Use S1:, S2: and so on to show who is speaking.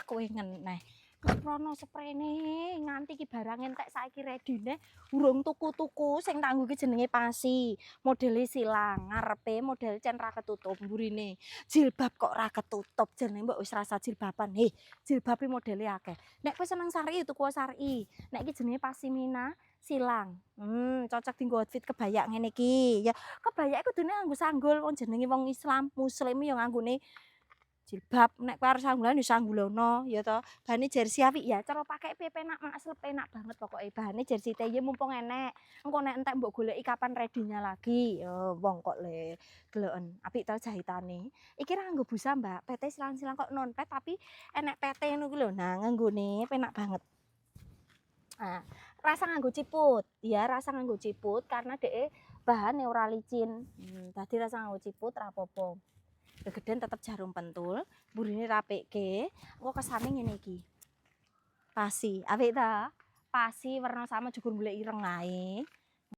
S1: kowe ngeneh. Keprono sprene nganti ki barang entek saiki redine urung tuku-tuku sing tanggo ki jenenge pasi. Modele silang, ngarepe model cen ra ketutup mburine. Jilbab kok ra ketutup jenenge mbok wis rasa jilbaban. Jilbabe modele akeh. Nek kowe seneng sari tuku sari. Nek iki jenenge pasimina silang. Cocok dienggo outfit kebaya ngene iki. Ya kebaya iku kudune nganggo sanggul wong jenenge wong Islam, muslim ya nganggone jilbab. Nek kowe arep sanggulan ya sanggulono ya toh. Bahane jersey apik ya cara pake penak maksel penak banget pokoke. Bahane jersey TY mumpung enek. Engko nek entek mbok goleki kapan ready-nya lagi. Yo wong kok le deloken. Apik to jahitane. Iki ra nganggo busa, Mbak. PT silang-silang kok non pet tapi enek PT ngono ku lho. Nah, nganggone penak banget. Nah, rasa nganggo ciput. Ya, rasa nganggo ciput karena dhek bahane ora licin. Dadi rasa nganggo ciput ra apa-apa. Gegeden tetep jarum pentul, mburine rapikke, engko kesane ngene iki. Pasi, apik ta? Pasi werna sama jugur golek ireng ae.